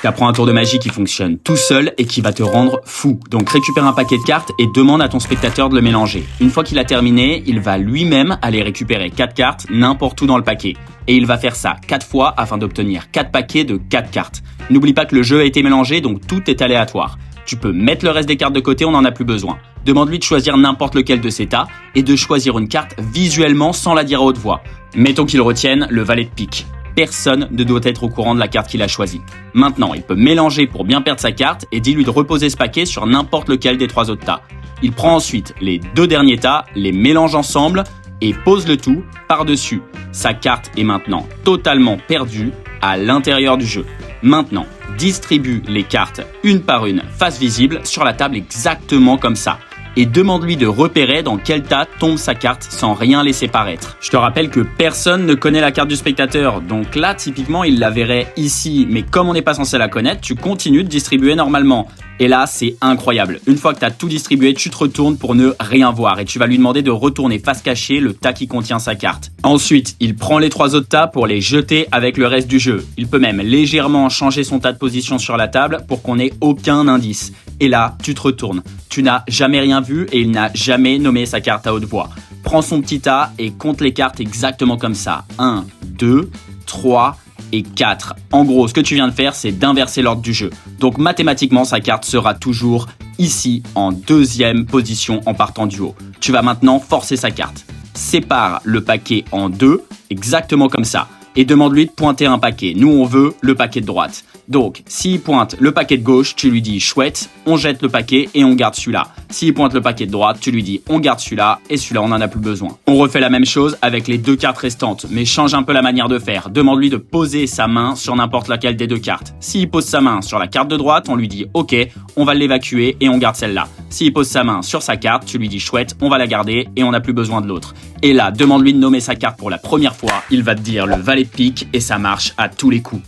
t'apprends un tour de magie qui fonctionne tout seul et qui va te rendre fou. Donc récupère un paquet de cartes et demande à ton spectateur de le mélanger. Une fois qu'il a terminé, il va lui-même aller récupérer 4 cartes n'importe où dans le paquet. Et il va faire ça 4 fois afin d'obtenir 4 paquets de 4 cartes. N'oublie pas que le jeu a été mélangé, donc tout est aléatoire. Tu peux mettre le reste des cartes de côté, on n'en a plus besoin. Demande-lui de choisir n'importe lequel de ces tas et de choisir une carte visuellement sans la dire à haute voix. Mettons qu'il retienne le valet de pique. Personne ne doit être au courant de la carte qu'il a choisie. Maintenant, il peut mélanger pour bien perdre sa carte et dis-lui de reposer ce paquet sur n'importe lequel des 3 autres tas. Il prend ensuite les 2 derniers tas, les mélange ensemble et pose le tout par-dessus. Sa carte est maintenant totalement perdue à l'intérieur du jeu. Maintenant, distribue les cartes une par une, face visible, sur la table exactement comme ça. Et demande-lui de repérer dans quel tas tombe sa carte sans rien laisser paraître. Je te rappelle que personne ne connaît la carte du spectateur, donc là, typiquement, il la verrait ici, mais comme on n'est pas censé la connaître, tu continues de distribuer normalement. Et là, c'est incroyable. Une fois que tu as tout distribué, tu te retournes pour ne rien voir et tu vas lui demander de retourner face cachée le tas qui contient sa carte. Ensuite, il prend les 3 autres tas pour les jeter avec le reste du jeu. Il peut même légèrement changer son tas de position sur la table pour qu'on ait aucun indice. Et là, tu te retournes. Tu n'as jamais rien vu et il n'a jamais nommé sa carte à haute voix. Prends son petit tas et compte les cartes exactement comme ça. 1, 2, 3 et 4. En gros, ce que tu viens de faire, c'est d'inverser l'ordre du jeu. Donc mathématiquement, sa carte sera toujours ici, en 2e position en partant du haut. Tu vas maintenant forcer sa carte. Sépare le paquet en 2, exactement comme ça. Et demande-lui de pointer un paquet. Nous, on veut le paquet de droite. Donc, s'il pointe le paquet de gauche, tu lui dis « chouette », on jette le paquet et on garde celui-là. S'il pointe le paquet de droite, tu lui dis « on garde celui-là » et celui-là, on n'en a plus besoin. On refait la même chose avec les 2 cartes restantes, mais change un peu la manière de faire. Demande-lui de poser sa main sur n'importe laquelle des 2 cartes. S'il pose sa main sur la carte de droite, on lui dit « ok, on va l'évacuer et on garde celle-là ». S'il pose sa main sur sa carte, tu lui dis « chouette, on va la garder et on n'a plus besoin de l'autre ». Et là, demande-lui de nommer sa carte pour la première fois. Il va te dire le valet de pique et ça marche à tous les coups.